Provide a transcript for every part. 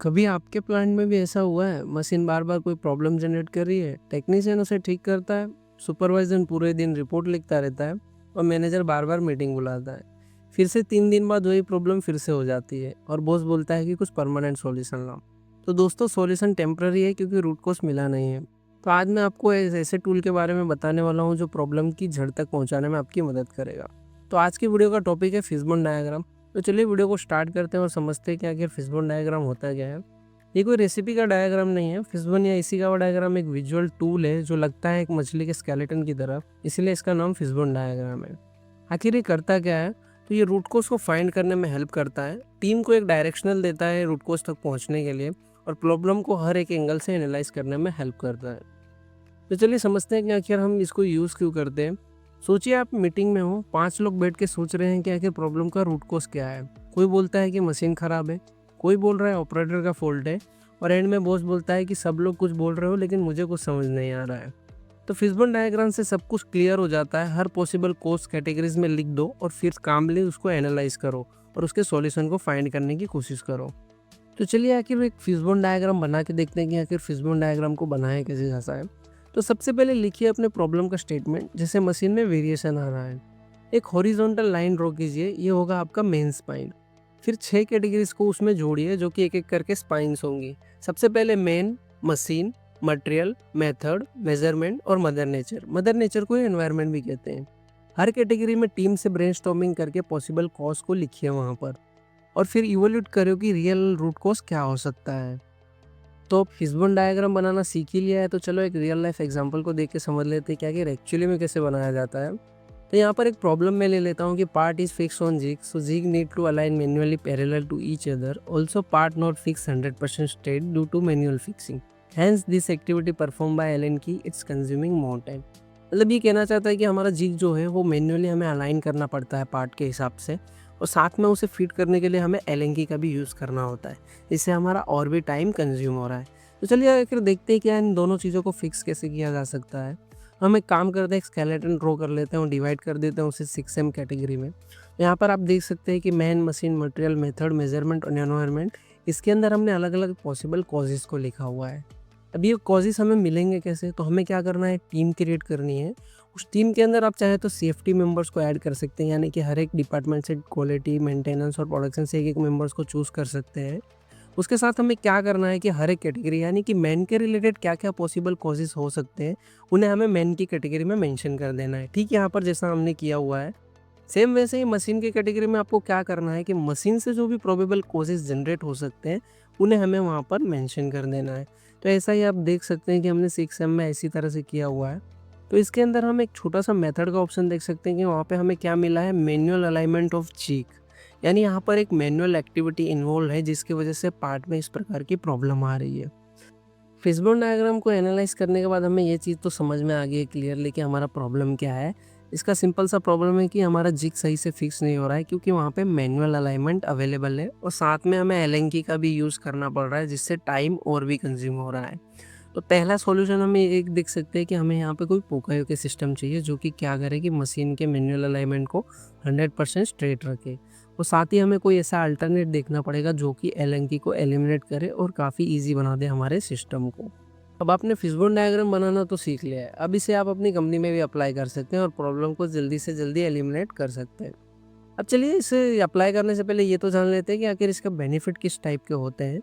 कभी आपके प्लांट में भी ऐसा हुआ है, मशीन बार बार कोई प्रॉब्लम जनरेट कर रही है, टेक्नीशियन उसे ठीक करता है, सुपरवाइजर पूरे दिन रिपोर्ट लिखता रहता है और मैनेजर बार बार मीटिंग बुलाता है। फिर से 3 दिन बाद वही प्रॉब्लम फिर से हो जाती है और बॉस बोलता है कि कुछ परमानेंट सॉल्यूशन लाओ। तो दोस्तों, सॉल्यूशन टेम्पररी है क्योंकि रूट कॉज मिला नहीं है। तो आज मैं आपको ऐसे टूल के बारे में बताने वाला हूँ जो प्रॉब्लम की जड़ तक पहुँचाने में आपकी मदद करेगा। तो आज की वीडियो का टॉपिक है फिशबोन डायग्राम। तो चलिए वीडियो को स्टार्ट करते हैं और समझते हैं कि आखिर फिशबोन डायग्राम होता क्या है। ये कोई रेसिपी का डायग्राम नहीं है। फिशबोन या इसी का डायग्राम एक विजुअल टूल है जो लगता है एक मछली के स्केलेटन की तरह, इसीलिए इसका नाम फिशबोन डायग्राम है। आखिर ये करता क्या है? तो ये रूट कोज को फाइंड करने में हेल्प करता है, टीम को एक डायरेक्शनल देता है रूट कोज तक पहुंचने के लिए, और प्रॉब्लम को हर एक एंगल से एनालाइज करने में हेल्प करता है। तो चलिए समझते हैं कि आखिर हम इसको यूज़ क्यों करते हैं। सोचिए आप मीटिंग में हो, 5 लोग बैठ के सोच रहे हैं कि आखिर प्रॉब्लम का रूट कोज क्या है। कोई बोलता है कि मशीन ख़राब है, कोई बोल रहा है ऑपरेटर का फॉल्ट है, और एंड में बॉस बोलता है कि सब लोग कुछ बोल रहे हो लेकिन मुझे कुछ समझ नहीं आ रहा है। तो फिशबोन डायग्राम से सब कुछ क्लियर हो जाता है। हर पॉसिबल कोज कैटेगरीज में लिख दो और फिर कामली उसको एनालाइज करो और उसके सॉल्यूशन को फाइंड करने की कोशिश करो। तो चलिए आखिर एक फिशबोन डायग्राम बना के देखते हैं कि आखिर फिशबोन डायग्राम को बनाया कैसे जाता है। तो सबसे पहले लिखिए अपने प्रॉब्लम का स्टेटमेंट, जैसे मशीन में वेरिएशन आ रहा है। एक हॉरिजॉन्टल लाइन ड्रॉ कीजिए, ये होगा आपका मेन स्पाइन। फिर 6 कैटेगरीज को उसमें जोड़िए जो कि एक एक करके स्पाइन्स होंगी। सबसे पहले main, machine, material, method, measurement और मदर नेचर। मदर नेचर को एनवायरनमेंट भी कहते हैं। हर कैटेगरी में टीम से ब्रेनस्टॉर्मिंग करके पॉसिबल कॉज को लिखिए वहाँ पर, और फिर इवोल्यूट करो कि रियल रूट कॉज क्या हो सकता है। तो फिशबोन डायग्राम बनाना सीख ही लिया है, तो चलो एक रियल लाइफ एग्जांपल को देख के समझ लेते हैं कि आखिर एक्चुअली में कैसे बनाया जाता है। तो यहाँ पर एक प्रॉब्लम मैं ले लेता हूँ कि part is fix on jig, so jig need to align manually parallel to each other, also part not fix 100% straight due to manual fixing, hence this activity perform by Allen key it's consuming more time. मतलब ये कहना चाहता है कि हमारा zig जो है वो मैन्युअली हमें अलाइन करना पड़ता है पार्ट के हिसाब से, और साथ में उसे फिट करने के लिए हमें एलन का भी यूज़ करना होता है। इससे हमारा और भी टाइम कंज्यूम हो रहा है। तो चलिए आखिर देखते हैं क्या इन दोनों चीज़ों को फिक्स कैसे किया जा सकता है। हम एक काम करते हैं, एक स्केलेटन ड्रॉ कर लेते हैं और डिवाइड कर देते हैं उसे 6M कैटेगरी में। यहाँ पर आप देख सकते हैं कि man, machine, material, method, measurement और एनवायरनमेंट, इसके अंदर हमने अलग अलग पॉसिबल कॉजेज़ को लिखा हुआ है। अब ये कॉजेज़ हमें मिलेंगे कैसे? तो हमें क्या करना है, टीम क्रिएट करनी है। उस टीम के अंदर आप चाहे तो सेफ्टी मेंबर्स को ऐड कर सकते हैं, यानी कि हर एक डिपार्टमेंट से क्वालिटी, मेंटेनेंस और प्रोडक्शन से एक-एक मेंबर्स को चूज़ कर सकते हैं। उसके साथ हमें क्या करना है कि हर एक कैटेगरी, यानी कि मेन के रिलेटेड क्या-क्या पॉसिबल कॉजेज़ हो सकते हैं, उन्हें हमें मेन की कैटेगरी में मेंशन कर देना है। ठीक यहाँ पर जैसा हमने किया हुआ है। सेम वैसे ही मशीन की कैटेगरी में आपको क्या करना है कि मशीन से जो भी प्रोबेबल कॉजेज़ जनरेट हो सकते हैं, उन्हें हमें वहाँ पर मेंशन कर देना है। तो ऐसा ही आप देख सकते हैं कि हमने 6M में इसी तरह से किया हुआ है। तो इसके अंदर हम एक छोटा-सा मेथड का ऑप्शन देख सकते हैं कि वहाँ पे हमें क्या मिला है, मैनुअल अलाइनमेंट ऑफ चीक। यानी यहाँ पर एक मैनुअल एक्टिविटी इन्वॉल्व है जिसकी वजह से पार्ट में इस प्रकार की प्रॉब्लम आ रही है। फिशबोन डायग्राम को एनालाइज करने के बाद हमें ये चीज़ तो समझ में आ गई है क्लियरली कि हमारा प्रॉब्लम क्या है। इसका सिंपल सा प्रॉब्लम है कि हमारा जिग सही से फिक्स नहीं हो रहा है क्योंकि वहाँ पे मैनुअल अलाइनमेंट अवेलेबल है और साथ में हमें एलेंकी का भी यूज़ करना पड़ रहा है, जिससे टाइम और भी कंज्यूम हो रहा है। तो पहला सॉल्यूशन हमें एक देख सकते हैं कि हमें यहाँ पे कोई पोकायो सिस्टम चाहिए जो कि क्या करे कि मशीन के मैनुअल अलाइनमेंट को 100% स्ट्रेट रखे, और साथ ही हमें कोई ऐसा अल्टरनेट देखना पड़ेगा जो कि एलेंकी को एलिमिनेट करे और काफ़ी ईजी बना दे हमारे सिस्टम को। अब आपने फिशबोन डायग्राम बनाना तो सीख लिया है, अब इसे आप अपनी कंपनी में भी अप्लाई कर सकते हैं और प्रॉब्लम को जल्दी से जल्दी एलिमिनेट कर सकते हैं। अब चलिए इसे अप्लाई करने से पहले ये तो जान लेते हैं कि आखिर इसका बेनिफिट किस टाइप के होते हैं।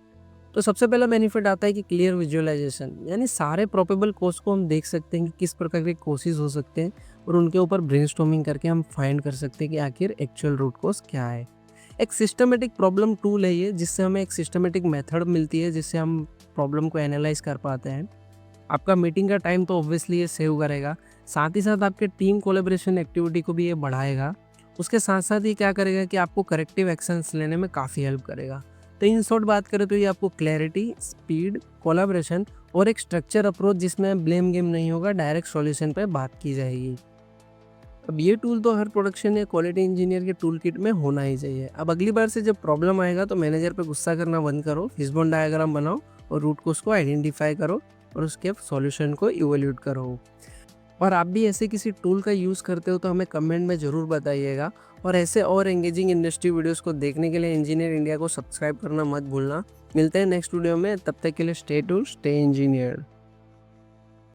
तो सबसे पहला बेनिफिट आता है कि क्लियर विजुअलाइजेशन, यानी सारे प्रोबेबल कॉज को हम देख सकते हैं कि किस प्रकार के कॉजेज हो सकते हैं, और उनके ऊपर ब्रेनस्टॉर्मिंग करके हम फाइंड कर सकते हैं कि आखिर एक्चुअल रूट कॉज क्या है। एक सिस्टमेटिक प्रॉब्लम टूल है ये, जिससे हमें एक सिस्टमेटिक मेथड मिलती है जिससे हम प्रॉब्लम को एनालाइज कर पाते हैं। आपका मीटिंग का टाइम तो ऑब्वियसली ये सेव करेगा, साथ ही साथ आपके टीम कोलेब्रेशन एक्टिविटी को भी ये बढ़ाएगा। उसके साथ साथ ये क्या करेगा कि आपको करेक्टिव एक्शंस लेने में काफ़ी हेल्प करेगा। तो इन शॉर्ट बात करें तो ये आपको क्लैरिटी, स्पीड, कोलैबोरेशन और एक स्ट्रक्चर अप्रोच जिसमें ब्लेम गेम नहीं होगा, डायरेक्ट सॉल्यूशन पर बात की जाएगी। अब ये टूल तो हर प्रोडक्शन या क्वालिटी इंजीनियर के टूल किट में होना ही चाहिए। अब अगली बार से जब प्रॉब्लम आएगा तो मैनेजर पे गुस्सा करना बंद करो, फिशबोन डायग्राम बनाओ और रूट कोज को आइडेंटिफाई करो और उसके सॉल्यूशन को इवोल्यूट करो। और आप भी ऐसे किसी टूल का यूज़ करते हो तो हमें कमेंट में ज़रूर बताइएगा, और ऐसे और एंगेजिंग इंडस्ट्री वीडियोस को देखने के लिए इंजीनियर इंडिया को सब्सक्राइब करना मत भूलना। मिलते हैं नेक्स्ट वीडियो में, तब तक के लिए स्टे टू स्टे इंजीनियर।